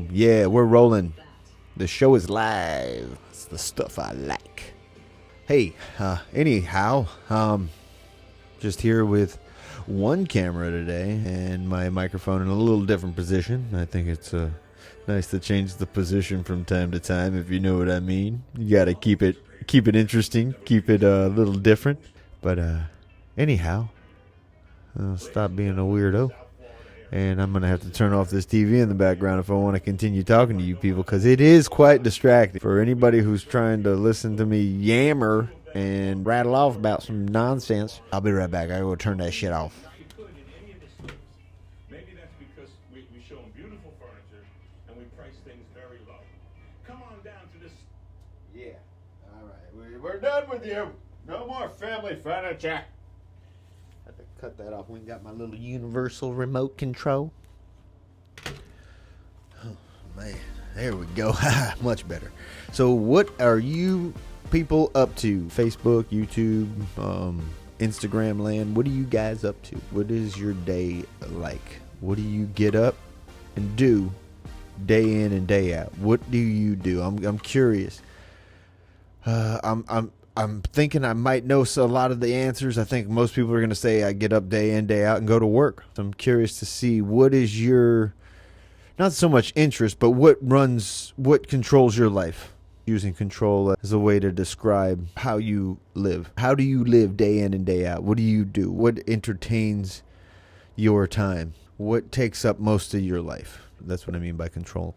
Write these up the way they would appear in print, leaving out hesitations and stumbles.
Boom. Yeah, we're rolling. The show is live. It's the stuff I like. Hey, anyhow, just here with one camera today and my microphone in a little different position. I think it's nice to change the position from time to time, if you know what I mean. You gotta keep it interesting, keep it a little different. But anyhow, I'll stop being a weirdo. And I'm going to have to turn off this TV in the background if I want to continue talking to you people, because it is quite distracting. For anybody who's trying to listen to me yammer and rattle off about some nonsense, I'll be right back. I go turn that shit off. Maybe that's because we show them beautiful furniture and we price things very low. Come on down to this. Yeah. All right. We're done with you. No more family furniture. Cut that off. We got my little universal remote control. Oh, man. There we go. Much better. So what are you people up to? Facebook, YouTube, Instagram land. What are you guys up to? What is your day like? What do you get up and do day in and day out? What do you do? I'm curious. I'm thinking I might know a lot of the answers. I think most people are going to say I get up day in, day out and go to work. So I'm curious to see what is your, not so much interest, but what controls your life? Using control as a way to describe how you live. How do you live day in and day out? What do you do? What entertains your time? What takes up most of your life? That's what I mean by control.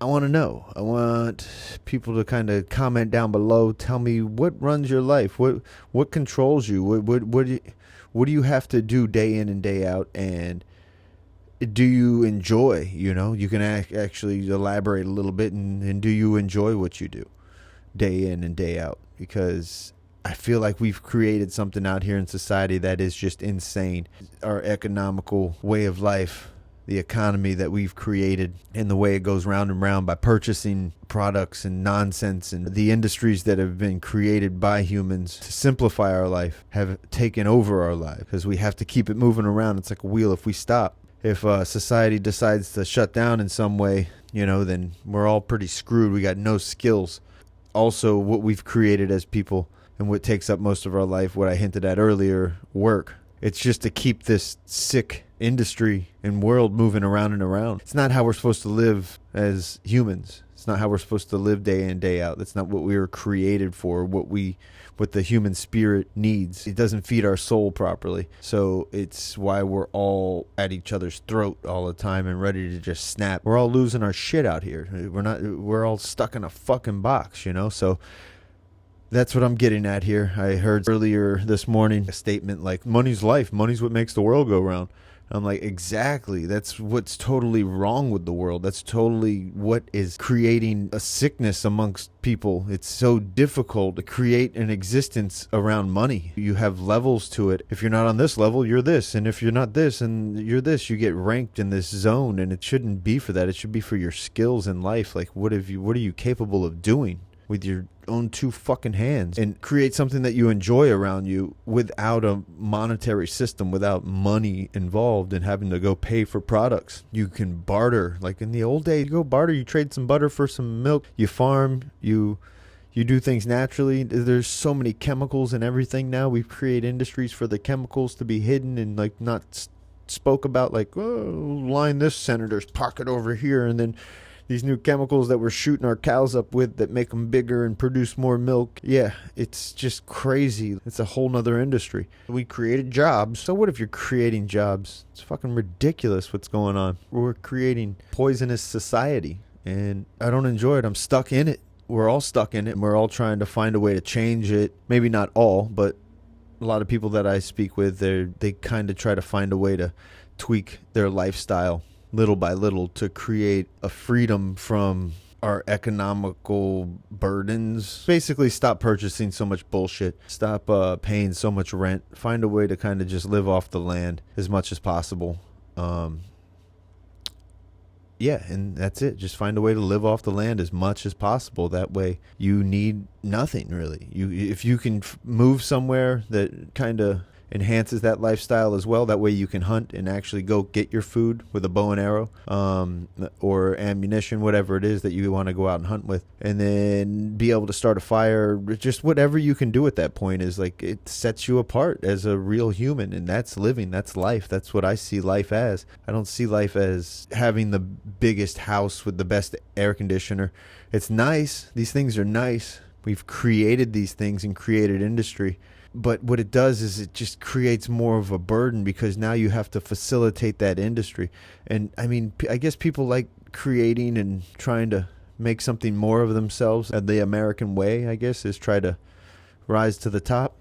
I want to know. I want people to kind of comment down below. Tell me what runs your life. What controls you? What do you have to do day in and day out? And do you enjoy? You can actually elaborate a little bit. And do you enjoy what you do day in and day out? Because I feel like we've created something out here in society that is just insane. Our economical way of life, the economy that we've created, and the way it goes round and round by purchasing products and nonsense, and the industries that have been created by humans to simplify our life have taken over our life, because we have to keep it moving around. It's like a wheel. If we stop, if society decides to shut down in some way, then we're all pretty screwed. We got no skills. Also, what we've created as people and what takes up most of our life, what I hinted at earlier, work. It's just to keep this sick industry and world moving around and around. It's not how we're supposed to live as humans. It's not how we're supposed to live day in, day out. That's not what we were created for, what the human spirit needs. It doesn't feed our soul properly. So it's why we're all at each other's throat all the time and ready to just snap. We're all losing our shit out here. We're all stuck in a fucking box, So that's what I'm getting at here. I heard earlier this morning a statement like, money's life. Money's what makes the world go round. I'm like, exactly. That's what's totally wrong with the world. That's totally what is creating a sickness amongst people. It's so difficult to create an existence around money. You have levels to it. If you're not on this level, you're this. And if you're not this and you're this, you get ranked in this zone. And it shouldn't be for that. It should be for your skills in life. Like, what are you capable of doing with your own two fucking hands, and create something that you enjoy around you without a monetary system, without money involved and having to go pay for products. You can barter. Like in the old days, you go barter, you trade some butter for some milk, you farm, you do things naturally. There's so many chemicals and everything now. We create industries for the chemicals to be hidden and like not spoke about, like, oh, line this senator's pocket over here, and then these new chemicals that we're shooting our cows up with that make them bigger and produce more milk. Yeah, it's just crazy. It's a whole nother industry. We created jobs. So what if you're creating jobs? It's fucking ridiculous what's going on. We're creating poisonous society, and I don't enjoy it. I'm stuck in it. We're all stuck in it, and we're all trying to find a way to change it. Maybe not all, but a lot of people that I speak with, they kind of try to find a way to tweak their lifestyle little by little to create a freedom from our economical burdens. Basically, stop purchasing so much bullshit. Stop paying so much rent. Find a way to kind of just live off the land as much as possible. Yeah, and that's it. Just find a way to live off the land as much as possible. That way you need nothing, really. If you can move somewhere that kind of enhances that lifestyle as well. That way you can hunt and actually go get your food with a bow and arrow, or ammunition, whatever it is that you want to go out and hunt with, and then be able to start a fire. Just whatever you can do at that point is like, it sets you apart as a real human, and that's living, that's life. That's what I see life as. I don't see life as having the biggest house with the best air conditioner. It's nice. These things are nice. We've created these things and created industry. But what it does is it just creates more of a burden, because now you have to facilitate that industry. And I mean, I guess people like creating and trying to make something more of themselves. And the American way, I guess, is try to rise to the top,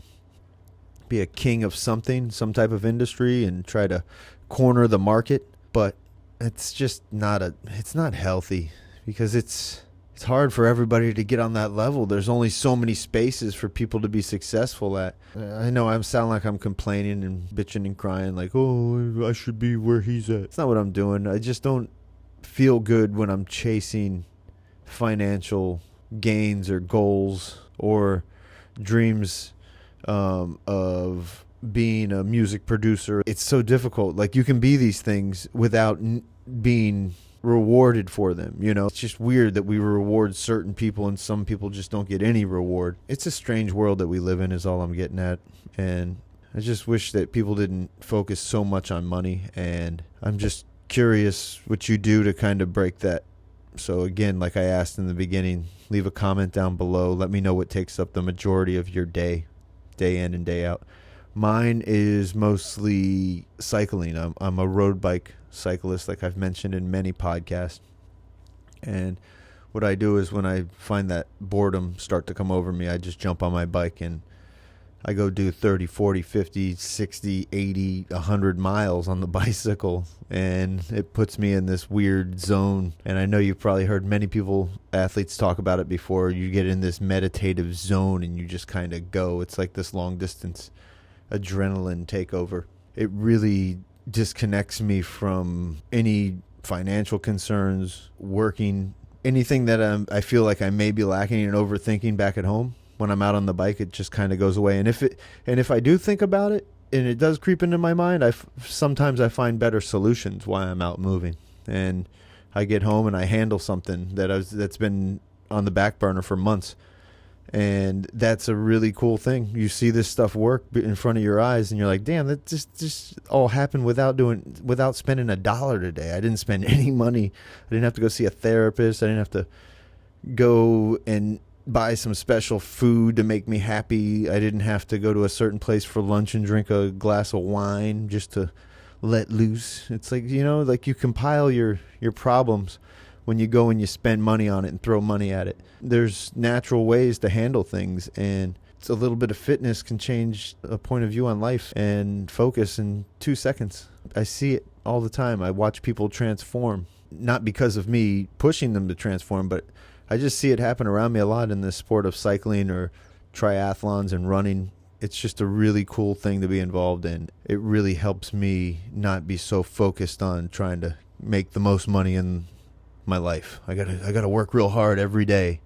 be a king of something, some type of industry, and try to corner the market. But it's just it's not healthy, because it's hard for everybody to get on that level. There's only so many spaces for people to be successful at. I know I sound like I'm complaining and bitching and crying like, oh, I should be where he's at. It's not what I'm doing. I just don't feel good when I'm chasing financial gains or goals or dreams of being a music producer. It's so difficult. Like, you can be these things without being rewarded for them. It's just weird that we reward certain people and some people just don't get any reward. It's a strange world that we live in, is all I'm getting at. And I just wish that people didn't focus so much on money. And I'm just curious what you do to kind of break that. So again, like I asked in the beginning, leave a comment down below. Let me know what takes up the majority of your day in and day out. Mine is mostly cycling. I'm a road bike cyclist, like I've mentioned in many podcasts. And what I do is, when I find that boredom start to come over me, I just jump on my bike and I go do 30, 40, 50, 60, 80, 100 miles on the bicycle. And it puts me in this weird zone. And I know you've probably heard many athletes talk about it before. You get in this meditative zone and you just kind of go. It's like this long distance adrenaline takeover. It really disconnects me from any financial concerns, working, anything that I feel like I may be lacking and overthinking back at home. When I'm out on the bike, it just kind of goes away. And if I do think about it and it does creep into my mind, sometimes I find better solutions while I'm out moving. And I get home and I handle something that's been on the back burner for months. And that's a really cool thing. You see this stuff work in front of your eyes, and you're like, damn, that just all happened without spending $1 today. I didn't spend any money. I didn't have to go see a therapist. I didn't have to go and buy some special food to make me happy. I didn't have to go to a certain place for lunch and drink a glass of wine just to let loose. It's like, like you compile your problems when you go and you spend money on it and throw money at it. There's natural ways to handle things, and it's a little bit of fitness can change a point of view on life and focus in 2 seconds. I see it all the time. I watch people transform, not because of me pushing them to transform, but I just see it happen around me a lot in the sport of cycling or triathlons and running. It's just a really cool thing to be involved in. It really helps me not be so focused on trying to make the most money in my life. I gotta work real hard every day.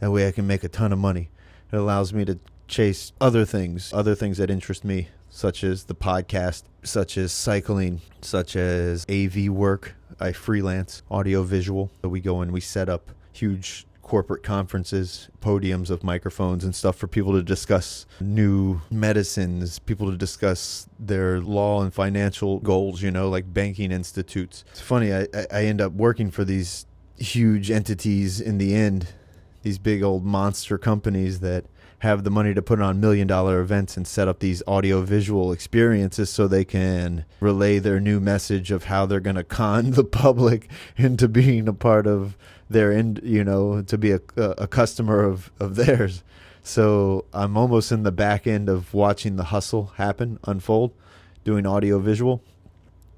That way I can make a ton of money. It allows me to chase other things that interest me, such as the podcast, such as cycling, such as AV work. I freelance audio visual. So we go and we set up huge corporate conferences, podiums of microphones and stuff for people to discuss new medicines, people to discuss their law and financial goals, like banking institutes. It's funny, I end up working for these huge entities in the end, these big old monster companies that have the money to put on $1 million events and set up these audio visual experiences so they can relay their new message of how they're going to con the public into being a part of their end, to be a customer of theirs. So I'm almost in the back end of watching the hustle unfold, doing audio visual.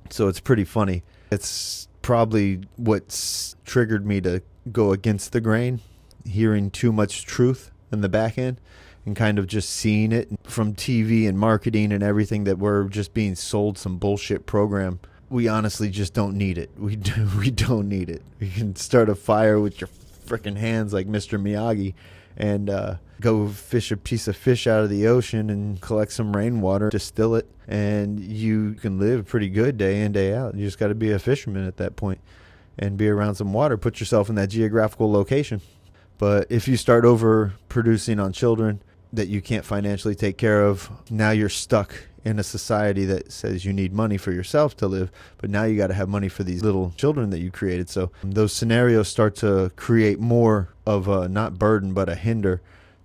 So it's pretty funny. It's probably what's triggered me to go against the grain, hearing too much truth in the back end and kind of just seeing it from TV and marketing and everything that we're just being sold some bullshit program. We honestly just don't need it. We don't need it. We can start a fire with your freaking hands like Mr. Miyagi and go fish a piece of fish out of the ocean and collect some rainwater, distill it, and you can live pretty good day in, day out. You just got to be a fisherman at that point and be around some water. Put yourself in that geographical location. But if you start over producing on children that you can't financially take care of, now you're stuck in a society that says you need money for yourself to live, but now you got to have money for these little children that you created. So those scenarios start to create more of a, not burden, but a hinder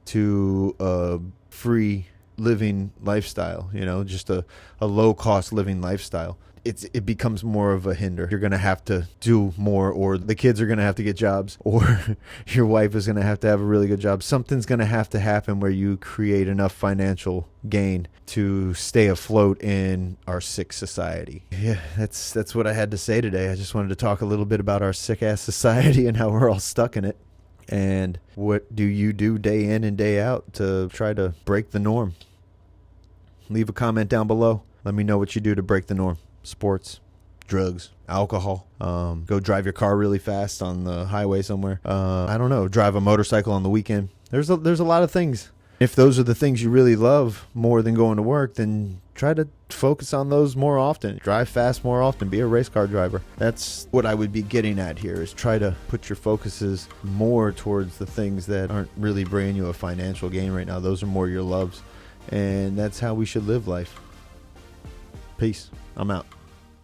to a free living lifestyle, just a low cost living lifestyle. It becomes more of a hinder. You're going to have to do more, or the kids are going to have to get jobs, or your wife is going to have a really good job. Something's going to have to happen where you create enough financial gain to stay afloat in our sick society. Yeah, that's what I had to say today. I just wanted to talk a little bit about our sick ass society and how we're all stuck in it. And what do you do day in and day out to try to break the norm? Leave a comment down below. Let me know what you do to break the norm. Sports, drugs, alcohol, go drive your car really fast on the highway somewhere. I don't know, drive a motorcycle on the weekend. There's a lot of things. If those are the things you really love more than going to work, then try to focus on those more often. Drive fast more often. Be a race car driver. That's what I would be getting at here, is try to put your focuses more towards the things that aren't really bringing you a financial gain right now. Those are more your loves. And that's how we should live life. Peace. I'm out.